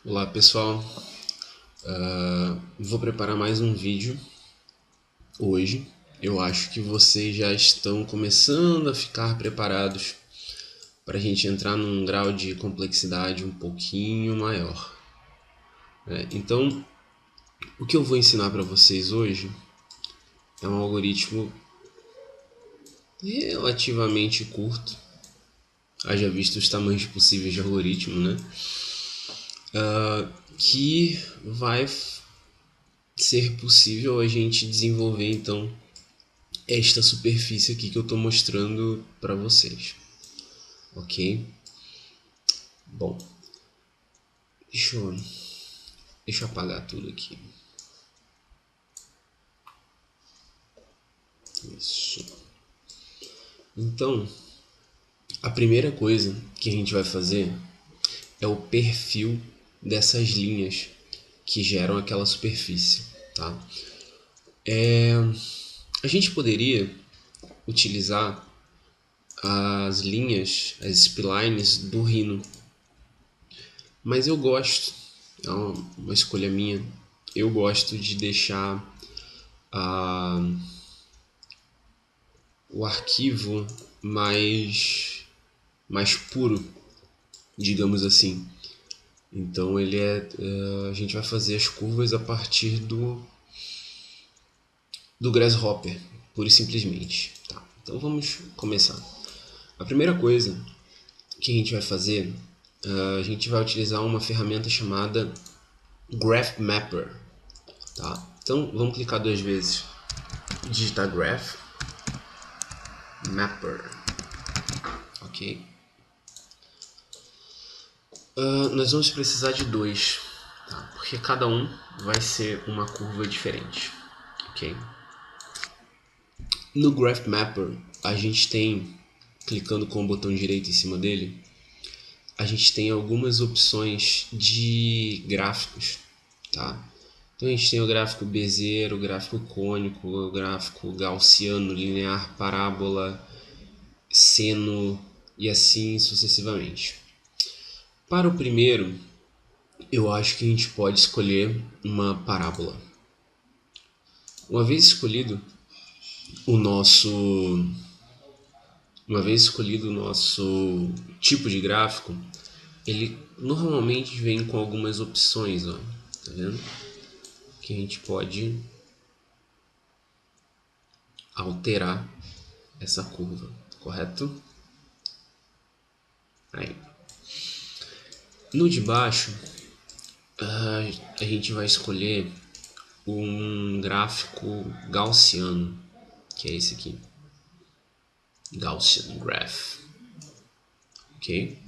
Olá pessoal, vou preparar mais um vídeo hoje. Eu acho que vocês já estão começando a ficar preparados para a gente entrar num grau de complexidade um pouquinho maior, né? Então, o que eu vou ensinar para vocês hoje é um algoritmo relativamente curto, haja visto os tamanhos possíveis de algoritmo, né? Que vai ser possível a gente desenvolver então esta superfície aqui que eu estou mostrando para vocês, ok? Bom, deixa eu, deixa eu apagar tudo aqui. Isso. Então, a primeira coisa que a gente vai fazer é o perfil dessas linhas que geram aquela superfície, tá? A gente poderia utilizar as linhas, as splines do Rhino, mas eu gosto, é uma escolha minha, eu gosto de deixar a, o arquivo mais puro, digamos assim. Então a gente vai fazer as curvas a partir do Grasshopper, pura e simplesmente. Tá, então vamos começar. A primeira coisa que a gente vai fazer, a gente vai utilizar uma ferramenta chamada Graph Mapper. Tá? Então vamos clicar duas vezes, digitar Graph Mapper, ok? Nós vamos precisar de dois, tá? Porque cada um vai ser uma curva diferente, ok? No Graph Mapper, a gente tem, clicando com o botão direito em cima dele, a gente tem algumas opções de gráficos, tá? Então a gente tem o gráfico Bezier, o gráfico cônico, o gráfico gaussiano, linear, parábola, seno e assim sucessivamente. Para o primeiro, eu acho que a gente pode escolher uma parábola. Uma vez escolhido o nosso uma vez escolhido o nosso tipo de gráfico, ele normalmente vem com algumas opções, ó, tá vendo? Que a gente pode alterar essa curva, correto? Aí. No de baixo, a gente vai escolher um gráfico gaussiano, que é esse aqui. Gaussian Graph. Ok?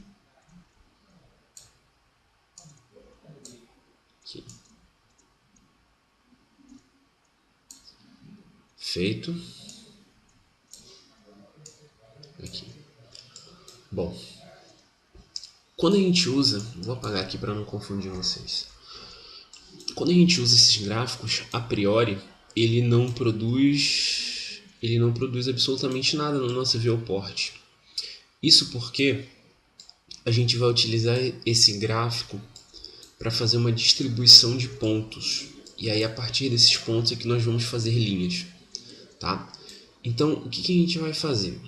Aqui. Feito. Aqui. Bom, quando a gente usa, vou apagar aqui para não confundir vocês. Quando a gente usa esses gráficos, a priori, ele não produz absolutamente nada no nosso viewport. Isso porque a gente vai utilizar esse gráfico para fazer uma distribuição de pontos. E aí a partir desses pontos é que nós vamos fazer linhas, tá? Então o que a gente vai fazer?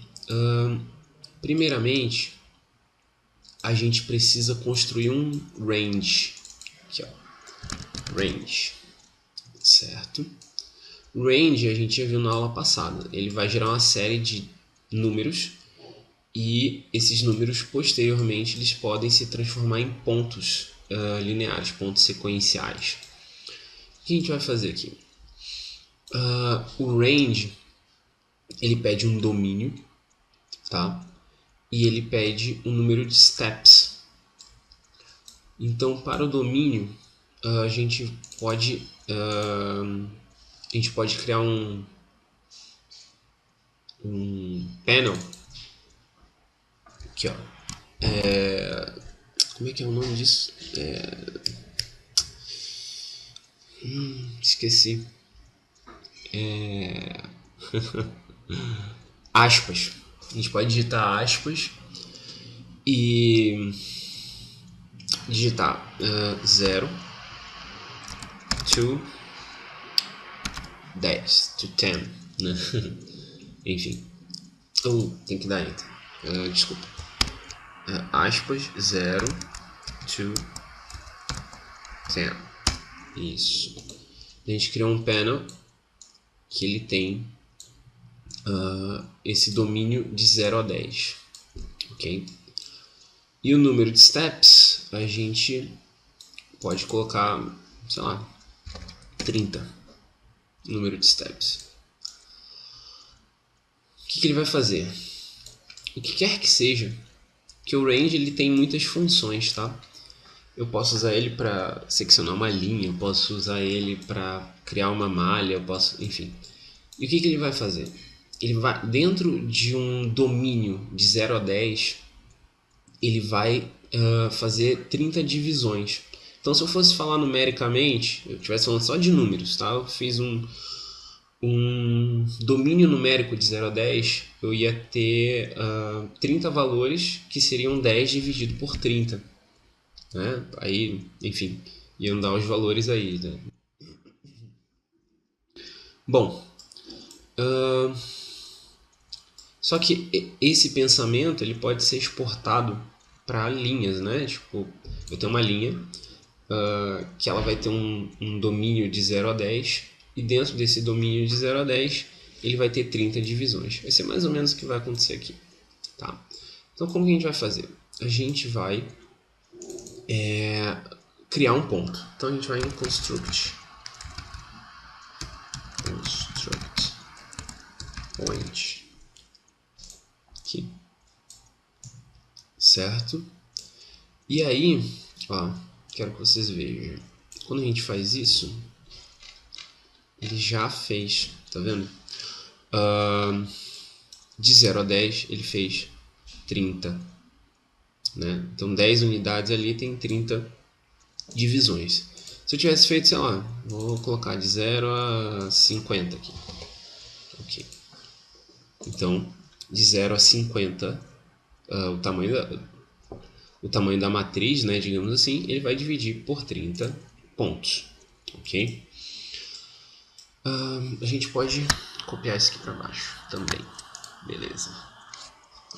Primeiramente, a gente precisa construir um range. Aqui, ó. Range. Certo? Range a gente já viu na aula passada. Ele vai gerar uma série de números e esses números posteriormente eles podem se transformar em pontos lineares, pontos sequenciais. O que a gente vai fazer aqui? O range ele pede um domínio, tá? E ele pede um número de steps. Então, para o domínio, a gente pode criar um panel aqui, ó. Como é que é o nome disso? Esqueci. Aspas. A gente pode digitar aspas e digitar 0 to 10, to 10, né? Enfim, tem que dar enter, desculpa, aspas, 0 to 10, isso. A gente criou um panel que ele tem esse domínio de 0 a 10, ok? E o número de steps a gente pode colocar, sei lá, 30, número de steps. O que ele vai fazer? O que quer que seja, que o range ele tem muitas funções, tá? Eu posso usar ele para seccionar uma linha, eu posso usar ele para criar uma malha, eu posso, enfim. E o que ele vai fazer? Ele vai, dentro de um domínio de 0 a 10, ele vai fazer 30 divisões. Então, se eu fosse falar numericamente, eu estivesse falando só de números, tá? Eu fiz um domínio numérico de 0 a 10, eu ia ter 30 valores, que seriam 10 dividido por 30. Né? Aí, enfim, iam dar os valores aí. Né? Bom, só que esse pensamento ele pode ser exportado para linhas, né? Tipo, eu tenho uma linha que ela vai ter um domínio de 0 a 10, e dentro desse domínio de 0 a 10 ele vai ter 30 divisões. Vai ser mais ou menos o que vai acontecer aqui. Tá? Então, como que a gente vai fazer? A gente vai criar um ponto. Então, a gente vai em construct point aqui, certo? E aí, ó, quero que vocês vejam. Quando a gente faz isso, ele já fez, tá vendo? De 0 a 10, ele fez 30. Né? Então, 10 unidades ali tem 30 divisões. Se eu tivesse feito, sei lá, vou colocar de 0 a 50 aqui. Ok. Então, de 0 a 50, o tamanho da matriz, né, digamos assim, ele vai dividir por 30 pontos. Ok? A gente pode copiar isso aqui para baixo também. Beleza.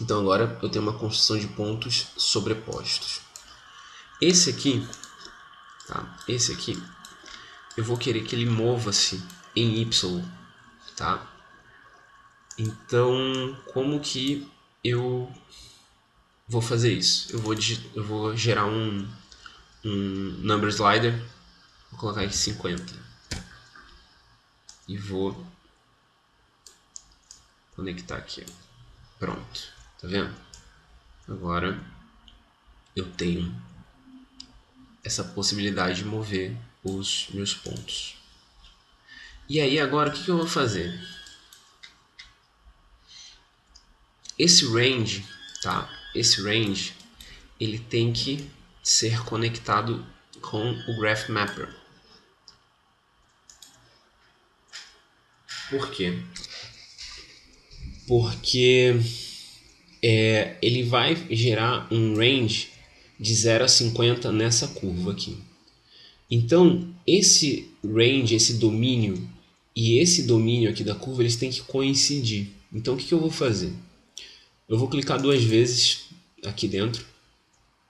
Então agora eu tenho uma construção de pontos sobrepostos. Esse aqui, tá? Esse aqui, eu vou querer que ele mova-se em Y, tá? Então, como que eu vou fazer isso? Eu vou gerar um number slider, vou colocar aqui 50 e vou conectar aqui, ó. Pronto, tá vendo? Agora eu tenho essa possibilidade de mover os meus pontos. E aí agora o que eu vou fazer? Esse range, tá? Esse range ele tem que ser conectado com o Graph Mapper. Por quê? Porque ele vai gerar um range de 0 a 50 nessa curva aqui. Então, esse range, esse domínio e esse domínio aqui da curva, eles têm que coincidir. Então, o que eu vou fazer? Eu vou clicar duas vezes aqui dentro.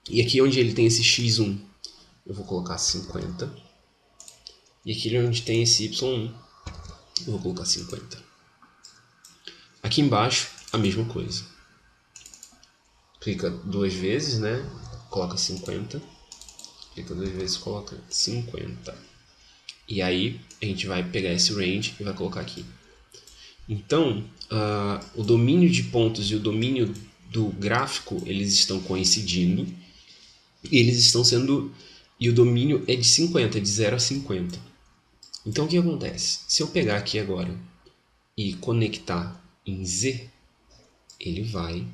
E aqui onde ele tem esse x1, eu vou colocar 50. E aqui onde tem esse y1, eu vou colocar 50. Aqui embaixo, a mesma coisa. Clica duas vezes, né? Coloca 50. Clica duas vezes, coloca 50. E aí a gente vai pegar esse range e vai colocar aqui. Então, o domínio de pontos e o domínio do gráfico, eles estão coincidindo. E eles estão sendo... E o domínio é de 50, de 0 a 50. Então, o que acontece? Se eu pegar aqui agora e conectar em Z, ele vai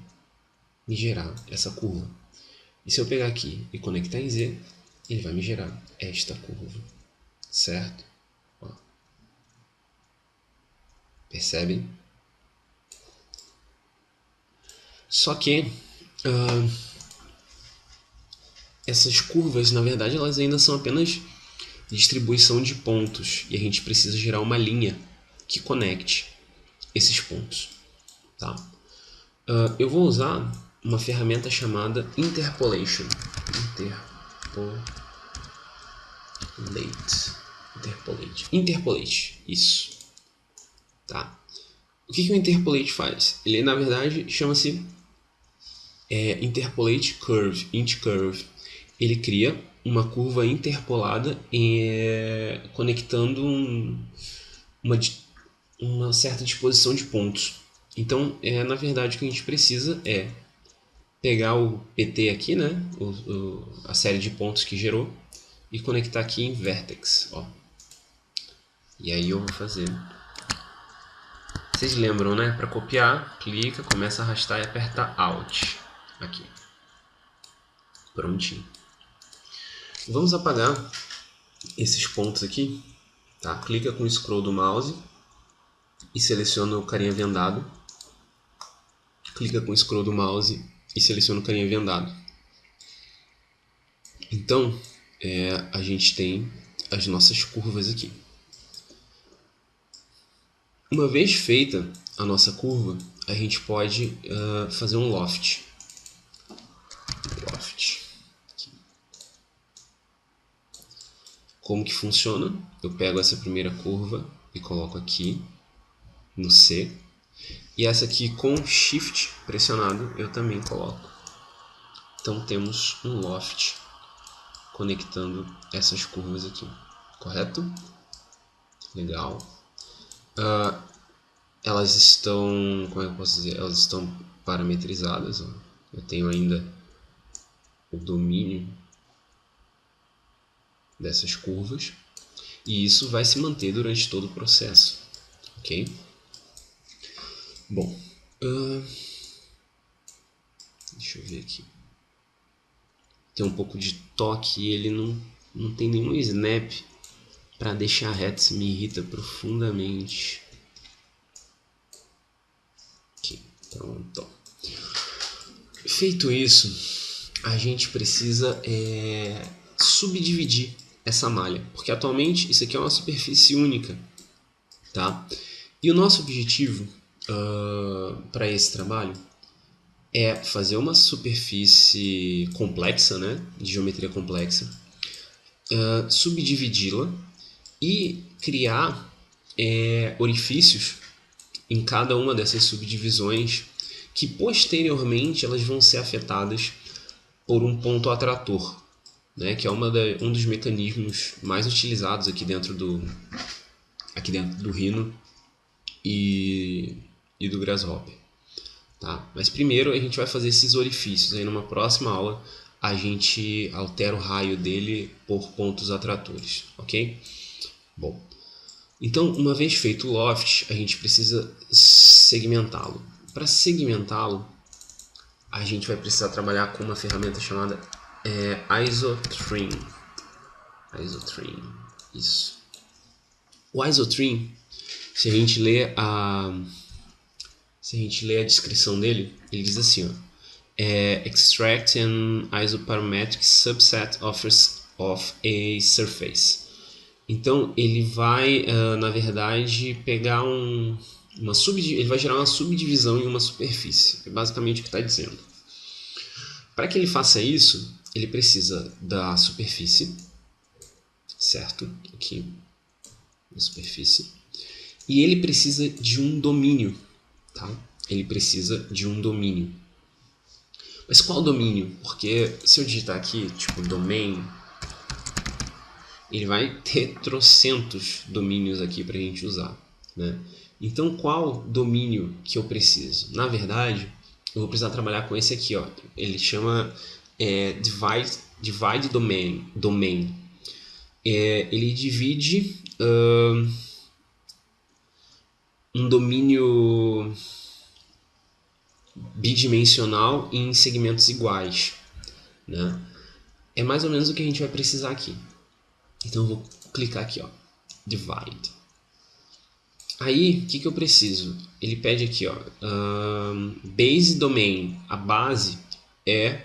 me gerar essa curva. E se eu pegar aqui e conectar em Z, ele vai me gerar esta curva. Certo? Ó. Percebem? Só que essas curvas, na verdade, elas ainda são apenas distribuição de pontos. E a gente precisa gerar uma linha que conecte esses pontos. Tá? Eu vou usar uma ferramenta chamada Interpolation. Interpolate. Isso. Tá? O que o Interpolate faz? Ele, na verdade, chama-se Interpolate Curve, Int Curve. Ele cria uma curva interpolada conectando uma certa disposição de pontos. Então, na verdade, o que a gente precisa é pegar o PT aqui, né? A série de pontos que gerou, e conectar aqui em Vertex. Ó. E aí eu vou fazer. Vocês lembram, né? Para copiar, clica, começa a arrastar e aperta Alt. Aqui. Prontinho. Vamos apagar esses pontos aqui. Tá? Clica com o scroll do mouse e seleciona o carinha vendado. Clica com o scroll do mouse e seleciona o carinha vendado. Então, a gente tem as nossas curvas aqui. Uma vez feita a nossa curva, a gente pode fazer um loft. Como que funciona? Eu pego essa primeira curva e coloco aqui no C. E essa aqui com Shift pressionado eu também coloco. Então temos um loft conectando essas curvas aqui. Correto? Legal. Elas estão, como é que eu posso dizer? Elas estão parametrizadas. Ó. Eu tenho ainda o domínio dessas curvas. E isso vai se manter durante todo o processo. Ok? Bom, deixa eu ver aqui. Tem um pouco de toque e ele não tem nenhum snap para deixar reto. Isso me irrita profundamente. Aqui, pronto. Feito isso, a gente precisa subdividir essa malha, porque atualmente isso aqui é uma superfície única, tá? E o nosso objetivo para esse trabalho é fazer uma superfície complexa, né, de geometria complexa, subdividi-la e criar orifícios em cada uma dessas subdivisões que posteriormente elas vão ser afetadas por um ponto atrator, né, que é um dos mecanismos mais utilizados aqui dentro do Rhino e do Grasshopper. Tá? Mas primeiro a gente vai fazer esses orifícios. Aí numa próxima aula a gente altera o raio dele por pontos atratores, ok? Bom, então uma vez feito o loft, a gente precisa segmentá-lo. Para segmentá-lo, a gente vai precisar trabalhar com uma ferramenta chamada Isotrim. Isso. O Isotrim, se a gente ler a descrição dele, ele diz assim, ó, extract an isoparametric subset of a surface. Então ele vai, na verdade, pegar ele vai gerar uma subdivisão em uma superfície. É basicamente o que está dizendo. Para que ele faça isso, ele precisa da superfície, certo? Aqui, na superfície. E ele precisa de um domínio, tá? Ele precisa de um domínio. Mas qual domínio? Porque se eu digitar aqui, tipo, domain, ele vai ter trocentos domínios aqui para a gente usar, né? Então, qual domínio que eu preciso? Na verdade, eu vou precisar trabalhar com esse aqui, ó. Ele chama divide domain. Ele divide um domínio bidimensional em segmentos iguais, né? É mais ou menos o que a gente vai precisar aqui. Então eu vou clicar aqui, ó, divide. Aí, o que eu preciso? Ele pede aqui, ó, base domain. A base é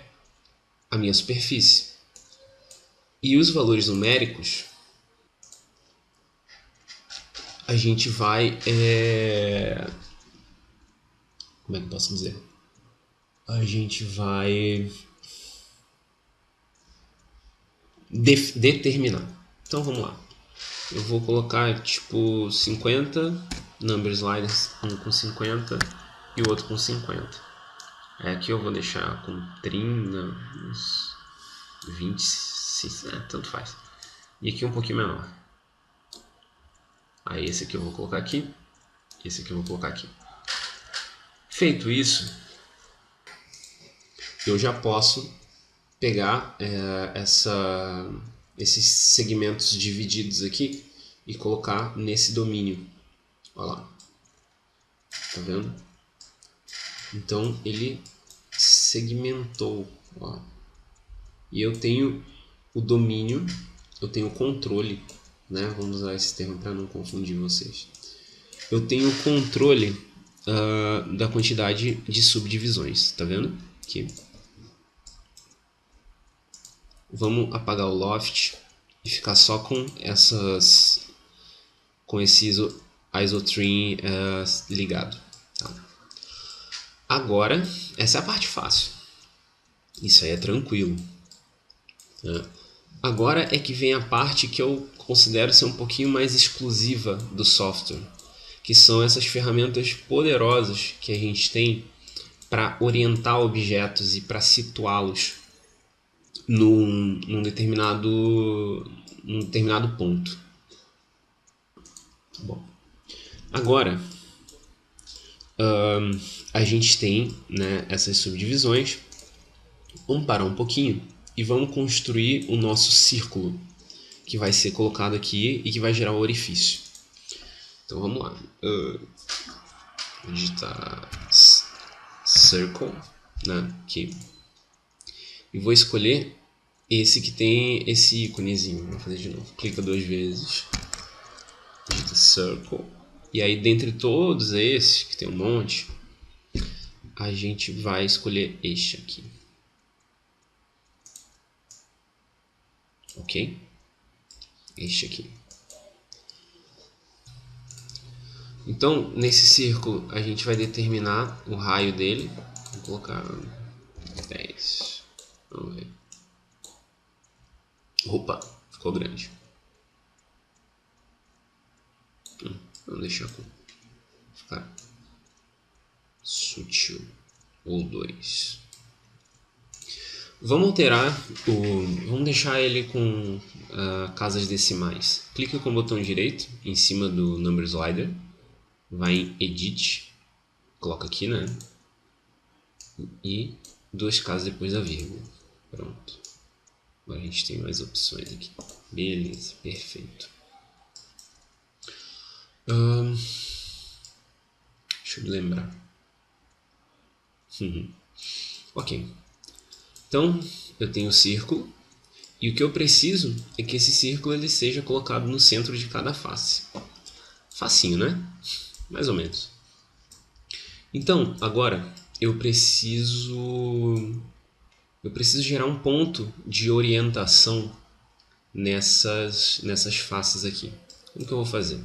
a minha superfície. E os valores numéricos, a gente vai... Como é que eu posso dizer? A gente vai determinar. Então vamos lá. Eu vou colocar tipo 50 number sliders, um com 50 e o outro com 50. Aqui eu vou deixar com 30, uns 26, tanto faz. E aqui um pouquinho menor. Aí esse aqui eu vou colocar aqui, esse aqui eu vou colocar aqui. Feito isso, eu já posso pegar esses segmentos divididos aqui e colocar nesse domínio. Olha lá. Tá vendo? Então ele segmentou. Ó. E eu tenho o domínio, eu tenho o controle, né? Vamos usar esse termo para não confundir vocês. Eu tenho o controle da quantidade de subdivisões. Tá vendo? Aqui. Vamos apagar o loft e ficar só com esse isotrim ligado. Tá? Agora, essa é a parte fácil. Isso aí é tranquilo. Tá? Agora é que vem a parte que eu considero ser um pouquinho mais exclusiva do software, que são essas ferramentas poderosas que a gente tem para orientar objetos e para situá-los num determinado ponto. Bom, agora a gente tem, né, essas subdivisões. Vamos parar um pouquinho e vamos construir o nosso círculo que vai ser colocado aqui e que vai gerar o orifício. Então vamos lá. Vou digitar circle, né, aqui. E vou escolher esse que tem esse íconezinho. Vou fazer de novo. Clica 2 vezes. Digita circle. E aí, dentre todos esses, que tem um monte, a gente vai escolher este aqui. Ok? Este aqui. Então, nesse círculo, a gente vai determinar o raio dele. Vou colocar 10. Vamos ver. Opa, ficou grande. Vamos deixar com ficar sutil. Ou 2. Vamos alterar vamos deixar ele com casas decimais. Clica com o botão direito em cima do number slider. Vai em Edit. Coloca aqui, né? E 2 casas depois da vírgula. Pronto. Agora a gente tem mais opções aqui. Beleza, perfeito. Deixa eu lembrar. Ok. Então, eu tenho o círculo. E o que eu preciso é que esse círculo ele seja colocado no centro de cada face. Facinho, né? Mais ou menos. Então, agora eu preciso gerar um ponto de orientação nessas faces aqui. Como que eu vou fazer?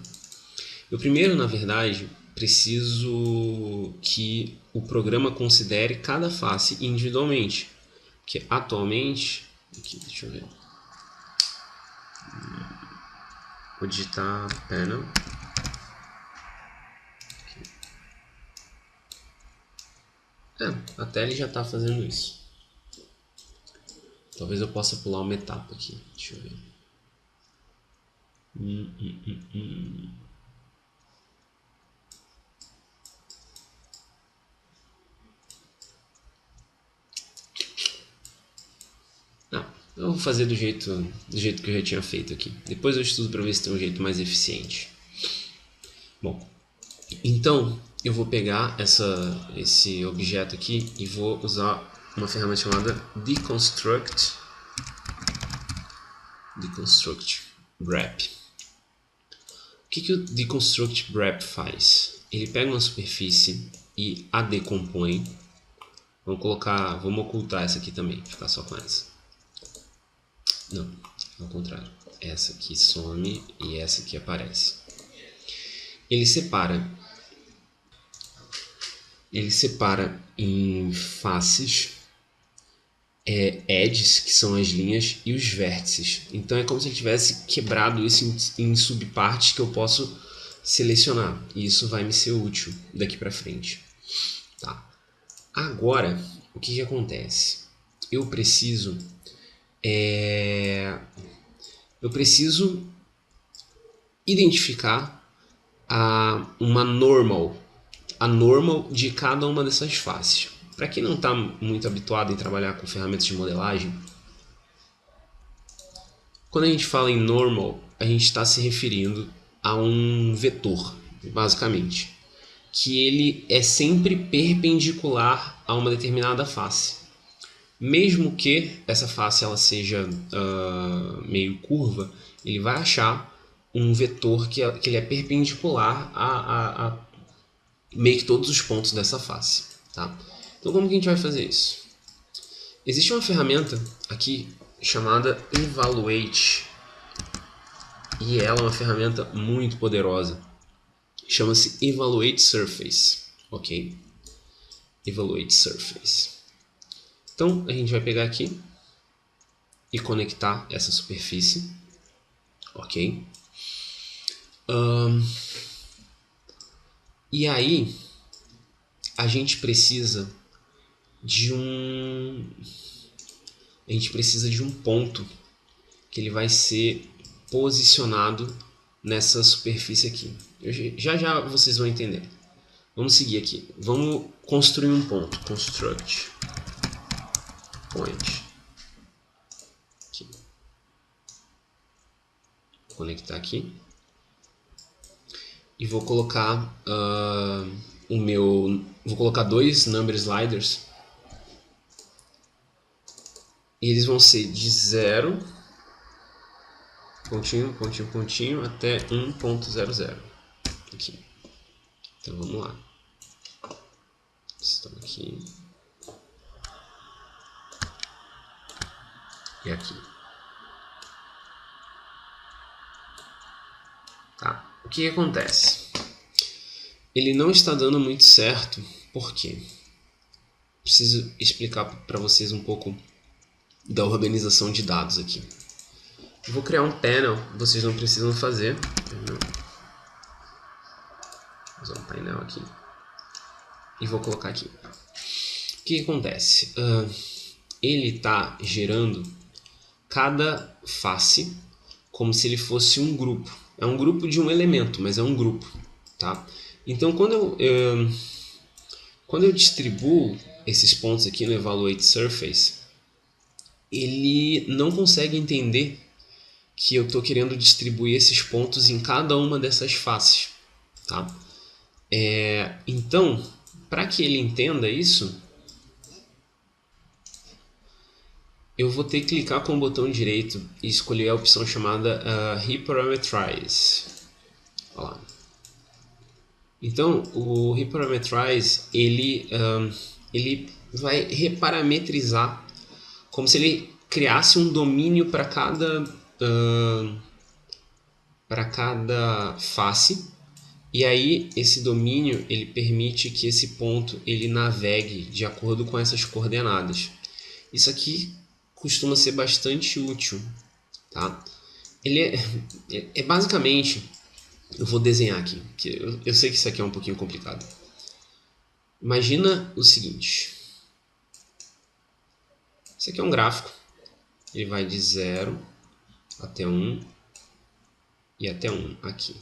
Eu primeiro, na verdade, preciso que o programa considere cada face individualmente. Porque atualmente... Aqui, deixa eu ver. Vou digitar panel. Até ele já está fazendo isso. Talvez eu possa pular uma etapa aqui. Deixa eu ver. Não, eu vou fazer do jeito que eu já tinha feito aqui. Depois eu estudo para ver se tem um jeito mais eficiente. Bom, então eu vou pegar esse objeto aqui e vou usar uma ferramenta chamada Deconstruct Wrap. O que o Deconstruct Wrap faz? Ele pega uma superfície e a decompõe. Vamos ocultar essa aqui também, ficar só com essa. Não. ao contrário. Essa aqui some e essa aqui aparece. Ele separa em faces, edges, que são as linhas, e os vértices. Então é como se ele tivesse quebrado isso em subpartes que eu posso selecionar. E isso vai me ser útil daqui para frente. Tá. Agora, o que acontece? Eu preciso identificar uma normal, a normal de cada uma dessas faces. Para quem não está muito habituado em trabalhar com ferramentas de modelagem, quando a gente fala em normal, a gente está se referindo a um vetor, basicamente, que ele é sempre perpendicular a uma determinada face. Mesmo que essa face ela seja meio curva, ele vai achar um vetor que ele é perpendicular a meio que todos os pontos dessa face. Tá? Então como que a gente vai fazer isso? Existe uma ferramenta aqui chamada Evaluate, e ela é uma ferramenta muito poderosa. Chama-se Evaluate Surface, ok? Evaluate Surface. Então a gente vai pegar aqui e conectar essa superfície, ok? E aí a gente precisa de um ponto que ele vai ser posicionado nessa superfície aqui. Já vocês vão entender. Vamos seguir aqui. Vamos construir um ponto. Construct point. Aqui. Vou conectar aqui. E vou colocar vou colocar dois number sliders. E eles vão ser de 0, pontinho, pontinho, pontinho, até 1.00. Aqui. Então vamos lá. Estão aqui. E aqui. Tá. O que acontece? Ele não está dando muito certo, por quê? Preciso explicar para vocês um pouco da organização de dados aqui. Eu vou criar um panel, vocês não precisam fazer. Vou usar um painel aqui. E vou colocar aqui. O que acontece? Ele está gerando cada face como se ele fosse um grupo. É um grupo de um elemento, mas é um grupo. Tá? Então, quando eu distribuo esses pontos aqui no Evaluate Surface, ele não consegue entender que eu estou querendo distribuir esses pontos em cada uma dessas faces. Tá? Então, para que ele entenda isso, eu vou ter que clicar com o botão direito e escolher a opção chamada Reparameterize. Olha lá. Então, o Reparameterize ele vai reparametrizar como se ele criasse um domínio para cada face. E aí esse domínio ele permite que esse ponto ele navegue de acordo com essas coordenadas. Isso aqui costuma ser bastante útil, tá? Ele é basicamente, eu vou desenhar aqui, que eu sei que isso aqui é um pouquinho complicado. Imagina o seguinte, isso aqui é um gráfico, ele vai de 0 até 1 e até 1 aqui.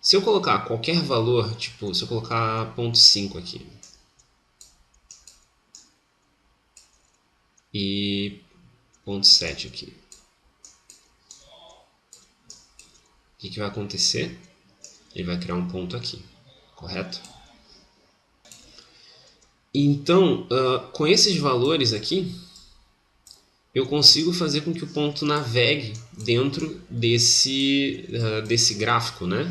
Se eu colocar qualquer valor, tipo, se eu colocar 0.5 aqui e 0.7 aqui, o que vai acontecer? Ele vai criar um ponto aqui, correto? Então, com esses valores aqui, eu consigo fazer com que o ponto navegue dentro desse gráfico, né?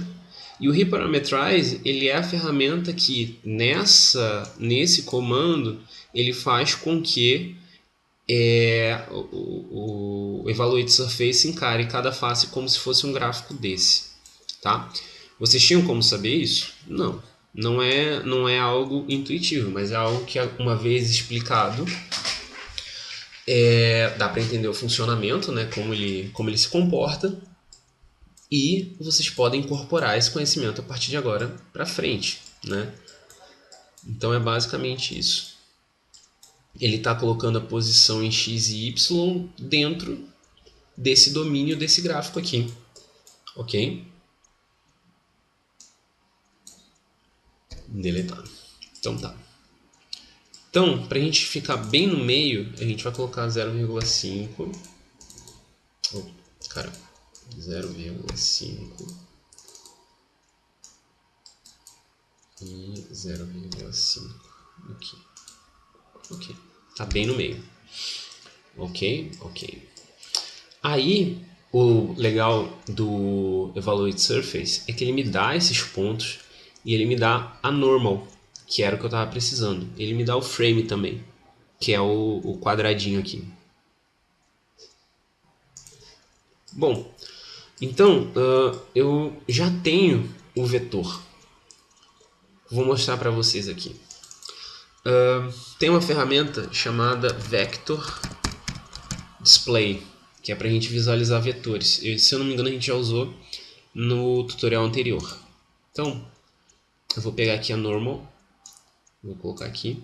E o Reparameterize, ele é a ferramenta que nesse comando ele faz com que o Evaluate Surface encare cada face como se fosse um gráfico desse, tá? Vocês tinham como saber isso? Não. Não é algo intuitivo, mas é algo que, uma vez explicado, dá para entender o funcionamento, né? Como ele se comporta, e vocês podem incorporar esse conhecimento a partir de agora para frente, né? Então é basicamente isso. Ele está colocando a posição em x e y dentro desse domínio desse gráfico aqui, ok? Deletado. Então tá. Então, para a gente ficar bem no meio, a gente vai colocar 0,5. Oh, cara, 0,5 e 0,5 aqui. Ok, tá bem no meio. Ok. Aí, o legal do Evaluate Surface é que ele me dá esses pontos e ele me dá a normal, que era o que eu estava precisando. Ele me dá o frame também, que é o quadradinho aqui. Bom, então eu já tenho o vetor. Vou mostrar para vocês aqui. Tem uma ferramenta chamada Vector Display, que é para a gente visualizar vetores. Se eu não me engano, a gente já usou no tutorial anterior. Então, eu vou pegar aqui a normal, vou colocar aqui,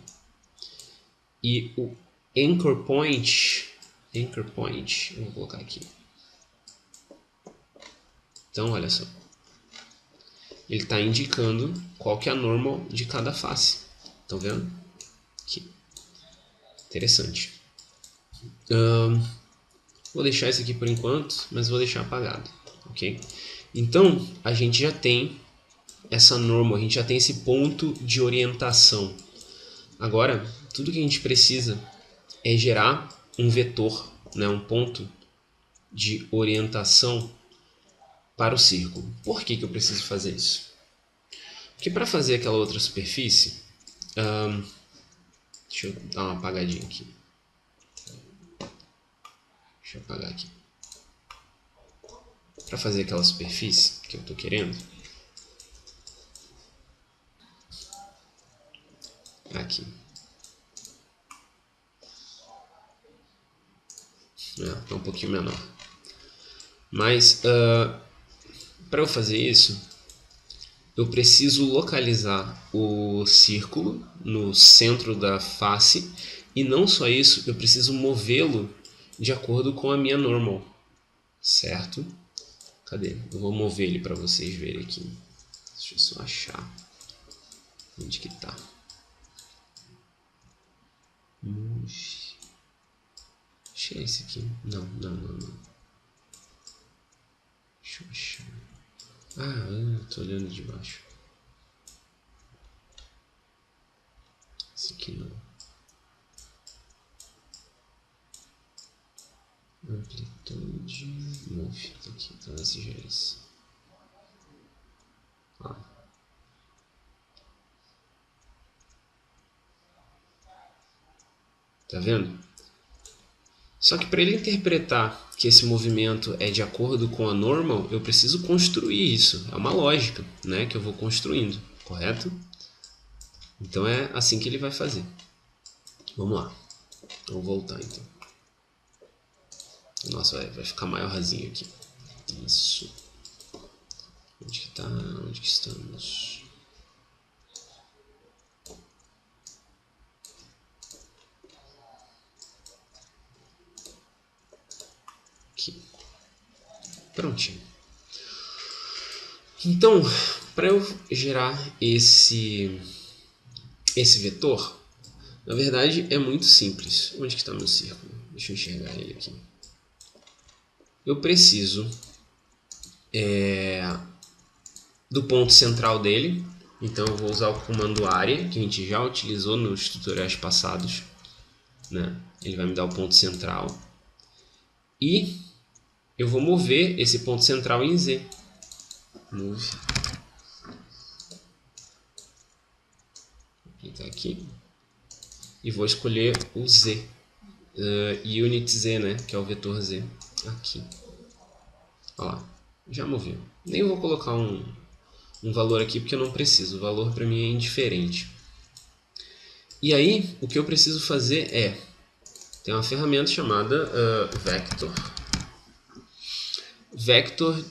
e o anchor point, eu vou colocar aqui. Então, olha só, ele está indicando qual que é a normal de cada face. Estão vendo? Aqui. Interessante. Vou deixar isso aqui por enquanto, mas vou deixar apagado, ok? Então, a gente já tem essa normal, a gente já tem esse ponto de orientação. Agora, tudo que a gente precisa é gerar um vetor, né, um ponto de orientação para o círculo. Por que eu preciso fazer isso? Porque para fazer aquela outra superfície, deixa eu dar uma apagadinha aqui. Deixa eu apagar aqui. Para fazer aquela superfície que eu estou querendo, aqui. Tá um pouquinho menor. Mas para eu fazer isso, eu preciso localizar o círculo no centro da face, e não só isso, eu preciso movê-lo de acordo com a minha normal, certo? Cadê? Eu vou mover ele para vocês verem aqui. Deixa eu só achar onde que tá. Acho que é esse aqui. Não. Deixa eu achar. Eu tô olhando de baixo. Esse aqui não. Amplitude. Move. Tá aqui. Então esse já é esse. Tá vendo? Só que para ele interpretar que esse movimento é de acordo com a normal, eu preciso construir isso. É uma lógica, né, que eu vou construindo, correto? Então é assim que ele vai fazer. Vamos lá. Vamos voltar então. Nossa, vai ficar maiorzinho aqui. Isso. Onde que tá? Onde que estamos? Aqui. Prontinho. Então, para eu gerar esse vetor, na verdade é muito simples. Onde que está meu círculo? Deixa eu enxergar ele aqui. Eu preciso do ponto central dele. Então eu vou usar o comando área, que a gente já utilizou nos tutoriais passados, né? Ele vai me dar o ponto central. E eu vou mover esse ponto central em Z. Move. Vou clicar aqui. E vou escolher o Z. unit z, né, que é o vetor z, aqui. Olha lá, já moveu. Nem vou colocar um valor aqui porque eu não preciso, o valor para mim é indiferente. E aí, o que eu preciso fazer é, tem uma ferramenta chamada Vector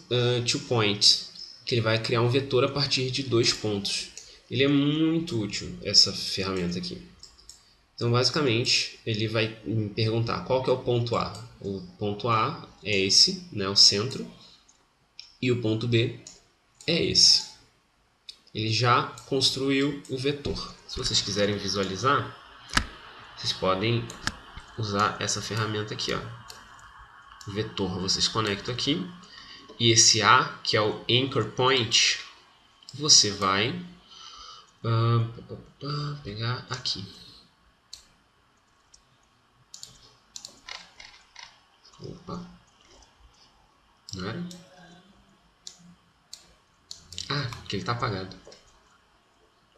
to Point, que ele vai criar um vetor a partir de 2 pontos. Ele é muito útil, essa ferramenta aqui. Então, basicamente, ele vai me perguntar qual que é o ponto A. O ponto A é esse, né, o centro, e o ponto B é esse. Ele já construiu o vetor. Se vocês quiserem visualizar, vocês podem usar essa ferramenta aqui, ó. Vetor, vocês conectam aqui, e esse A, que é o Anchor Point, você vai pegar aqui. Opa. Não era? Ah, porque ele está apagado.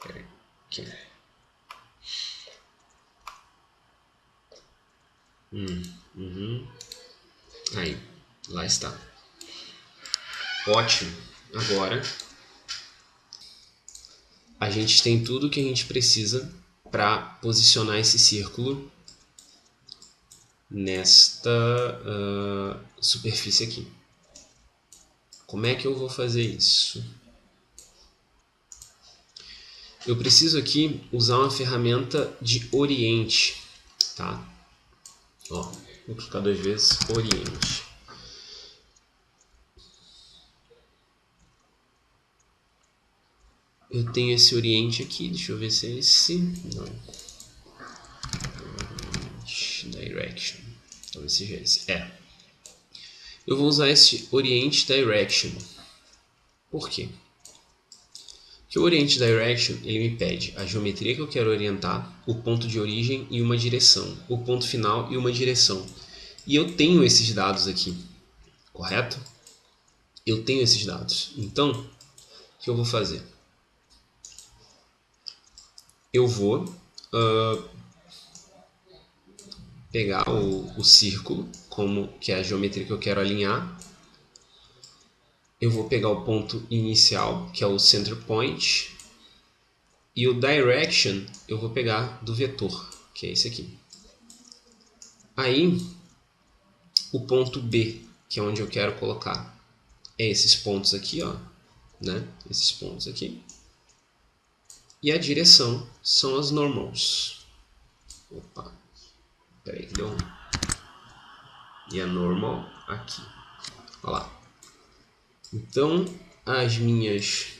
Pera aí. Aqui. Aí, lá está. Ótimo. Agora, a gente tem tudo que a gente precisa para posicionar esse círculo nesta superfície aqui. Como é que eu vou fazer isso? Eu preciso aqui usar uma ferramenta de oriente, tá? Ó, vou clicar 2 vezes, oriente. Eu tenho esse oriente aqui, deixa eu ver se é esse. Não. Direction. Talvez seja esse. É. Eu vou usar esse Orient Direction. Por quê? Porque o Orient Direction ele me pede a geometria que eu quero orientar, o ponto de origem e uma direção, o ponto final e uma direção. E eu tenho esses dados aqui, correto? Eu tenho esses dados. Então, o que eu vou fazer? Eu vou pegar o círculo, como que é a geometria que eu quero alinhar. Eu vou pegar o ponto inicial, que é o center point, e o direction eu vou pegar do vetor, que é esse aqui. Aí, o ponto B, que é onde eu quero colocar, é esses pontos aqui, ó, né? Esses pontos aqui. E a direção são as normals. Opa, peraí, deu um. E a normal aqui. Olha lá. Então, as minhas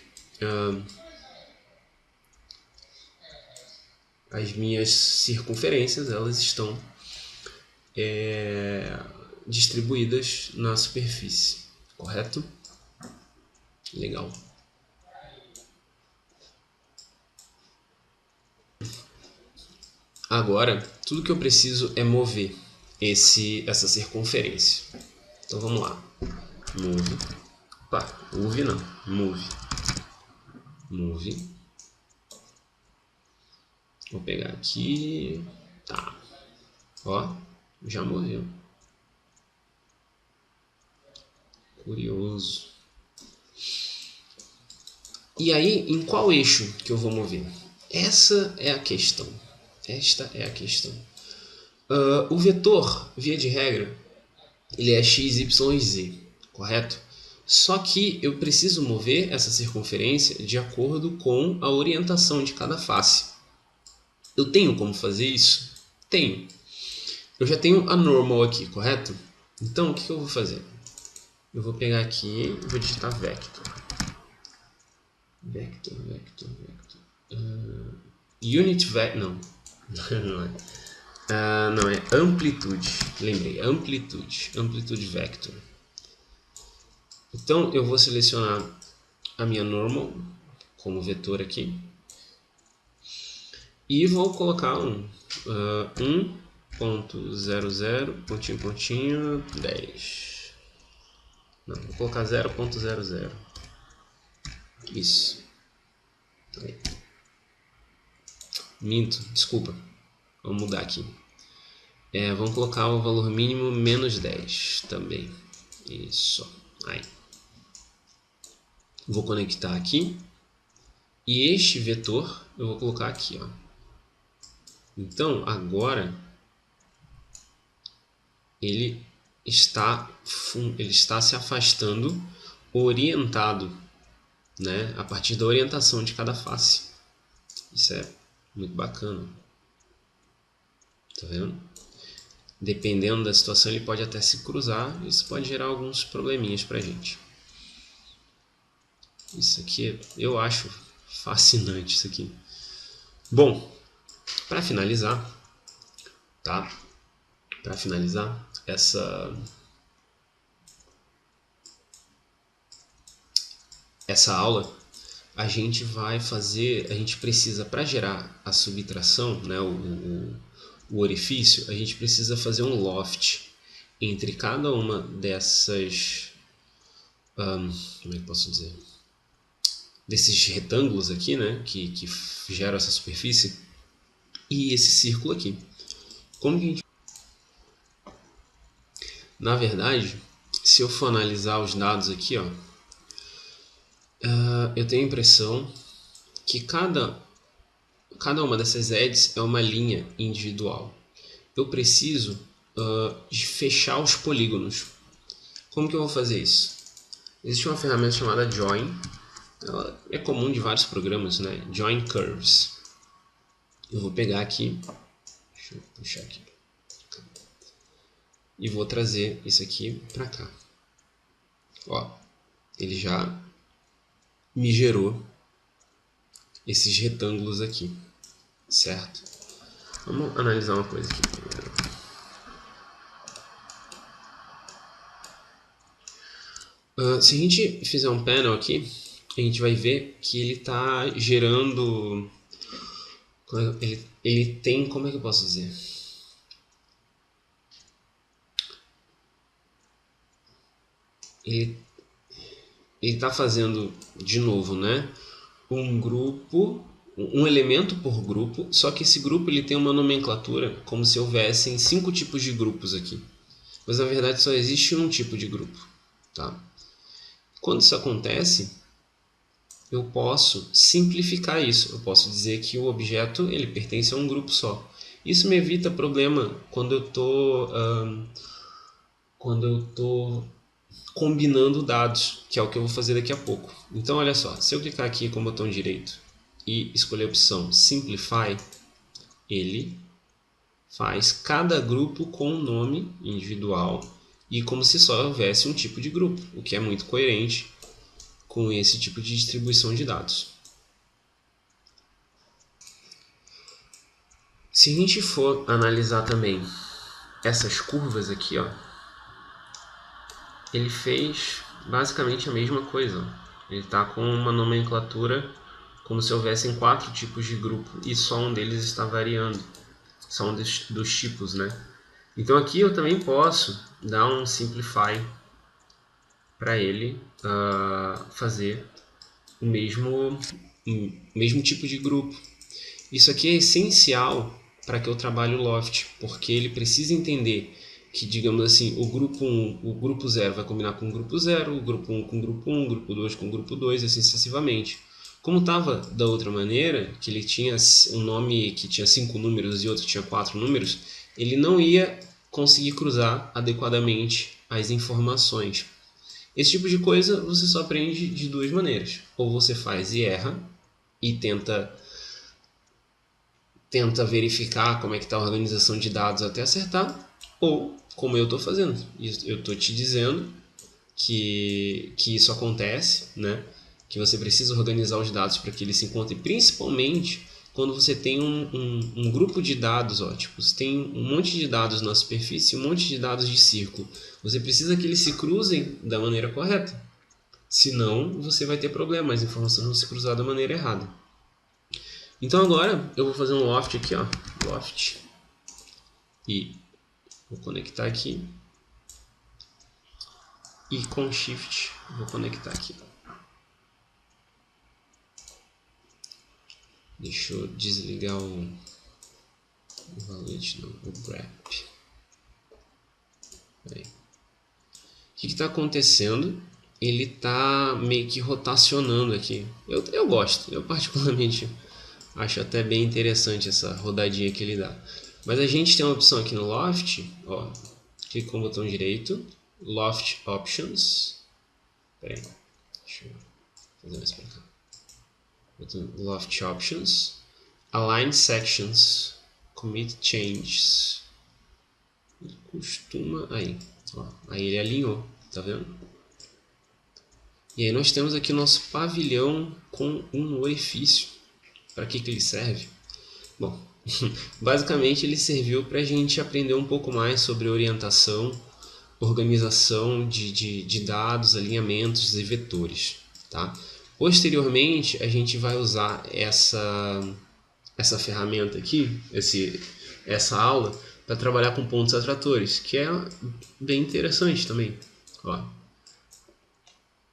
circunferências, elas estão distribuídas na superfície, correto? Legal. Agora, tudo que eu preciso é mover essa circunferência. Então, vamos lá. Move. Opa, move não. Move. Move. Vou pegar aqui. Tá. Ó, já moveu. Curioso. E aí, em qual eixo que eu vou mover? Essa é a questão. Esta é a questão. O vetor, via de regra, ele é x, y e z, correto? Só que eu preciso mover essa circunferência de acordo com a orientação de cada face. Eu tenho como fazer isso? Tenho. Eu já tenho a normal aqui, correto? Então, o que eu vou fazer? Eu vou pegar aqui e vou digitar vector. Vector. Unit vector. Não. Não é. Não, é amplitude. Lembrei, amplitude vector. Então eu vou selecionar a minha normal como vetor aqui e vou colocar 1.00 pontinho 10. Não, vou colocar 0.00. Isso. Minto, desculpa. Vamos mudar aqui. Vamos colocar o valor mínimo menos 10 também. Isso. Aí. Vou conectar aqui. E este vetor eu vou colocar aqui, ó. Então, agora ele está se afastando orientado, né, a partir da orientação de cada face. Isso é muito bacana. Tá vendo? Dependendo da situação, ele pode até se cruzar. Isso pode gerar alguns probleminhas pra gente. Isso aqui eu acho fascinante, isso aqui. Bom, para finalizar, tá? Para finalizar essa aula, a gente precisa, para gerar a subtração, né, o orifício, a gente precisa fazer um loft entre cada uma dessas, como é que eu posso dizer? Desses retângulos aqui, né, que geram essa superfície, e esse círculo aqui. Como que a gente... Na verdade, se eu for analisar os dados aqui, ó, eu tenho a impressão que cada uma dessas edges é uma linha individual. Eu preciso de fechar os polígonos. Como que eu vou fazer isso? Existe uma ferramenta chamada Join. Ela é comum de vários programas, né? Join Curves. Eu vou pegar aqui, deixa eu puxar aqui, e vou trazer isso aqui para cá. Ó, ele já me gerou esses retângulos aqui, certo? Vamos analisar uma coisa aqui primeiro. Se a gente fizer um panel aqui, a gente vai ver que ele está gerando... Ele tem... Como é que eu posso dizer? Ele está fazendo, de novo, né, um grupo, um elemento por grupo, só que esse grupo ele tem uma nomenclatura como se houvessem 5 tipos de grupos aqui. Mas na verdade só existe um tipo de grupo. Tá? Quando isso acontece, eu posso simplificar isso. Eu posso dizer que o objeto ele pertence a um grupo só. Isso me evita problema quando eu estou combinando dados, que é o que eu vou fazer daqui a pouco. Então, olha só, se eu clicar aqui com o botão direito e escolher a opção Simplify, ele faz cada grupo com um nome individual e como se só houvesse um tipo de grupo, o que é muito coerente com esse tipo de distribuição de dados. Se a gente for analisar também essas curvas aqui, ó, ele fez basicamente a mesma coisa. Ele está com uma nomenclatura como se houvessem 4 tipos de grupo e só um deles está variando. São dos tipos, né? Então aqui eu também posso dar um simplify para ele fazer o mesmo tipo de grupo. Isso aqui é essencial para que eu trabalhe o Loft, porque ele precisa entender que, digamos assim, o grupo 1, o grupo 0 vai combinar com o grupo 0, o grupo 1 com o grupo 1, o grupo 2 com o grupo 2 e assim sucessivamente. Como estava da outra maneira, que ele tinha um nome que tinha 5 números e outro que tinha 4 números, ele não ia conseguir cruzar adequadamente as informações. Esse tipo de coisa você só aprende de duas maneiras. Ou você faz e erra e tenta verificar como é que está a organização de dados até acertar, ou como eu estou fazendo. Eu estou te dizendo que isso acontece, né? Que você precisa organizar os dados para que eles se encontrem, principalmente quando você tem um grupo de dados, ó, tipo, você tem um monte de dados na superfície, um monte de dados de círculo. Você precisa que eles se cruzem da maneira correta. Senão, você vai ter problema, as informações vão se cruzar da maneira errada. Então agora eu vou fazer um loft aqui, ó, loft, e vou conectar aqui, e com Shift vou conectar aqui. Deixa eu desligar o valete, não, o grep. Aí. O que está acontecendo? Ele está meio que rotacionando aqui. Eu gosto, eu particularmente acho até bem interessante essa rodadinha que ele dá. Mas a gente tem uma opção aqui no Loft, ó, clica com o botão direito, Loft Options. Peraí, deixa eu fazer mais pra cá. Botão Loft Options, Align Sections, Commit Changes. Ele costuma. Aí, ó, aí ele alinhou, tá vendo? E aí nós temos aqui o nosso pavilhão com um orifício. Para que ele serve? Bom, basicamente ele serviu para a gente aprender um pouco mais sobre orientação, organização de dados, alinhamentos e vetores. Tá? Posteriormente, a gente vai usar essa ferramenta aqui, essa aula, para trabalhar com pontos atratores, que é bem interessante também. Ó,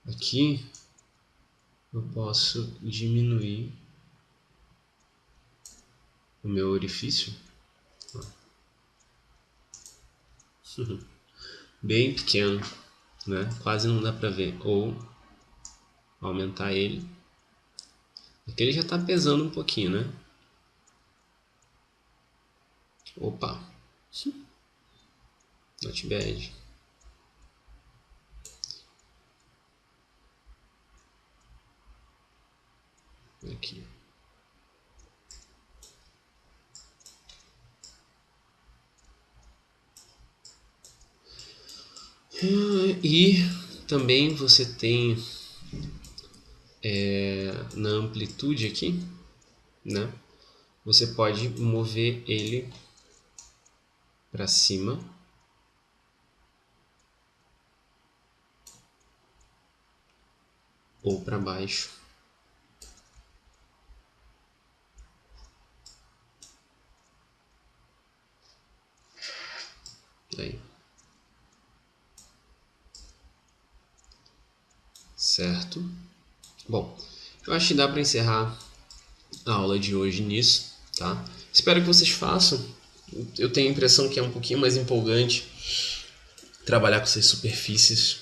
aqui eu posso diminuir o meu orifício. Bem pequeno, né? Quase não dá para ver. Ou aumentar ele. Aqui ele já está pesando um pouquinho, né? Opa! Not bad. Aqui. E também você tem na amplitude aqui, né? Você pode mover ele para cima ou para baixo. Aí. Certo? Bom, eu acho que dá para encerrar a aula de hoje nisso, tá? Espero que vocês façam. Eu tenho a impressão que é um pouquinho mais empolgante trabalhar com essas superfícies.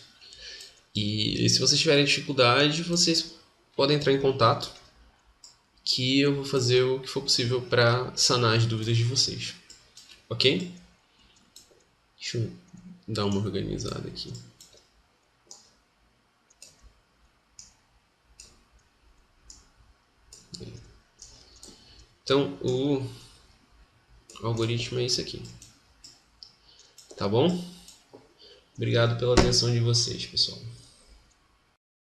E se vocês tiverem dificuldade, vocês podem entrar em contato, que eu vou fazer o que for possível para sanar as dúvidas de vocês. Ok? Deixa eu dar uma organizada aqui. Então, o algoritmo é isso aqui. Tá bom? Obrigado pela atenção de vocês, pessoal.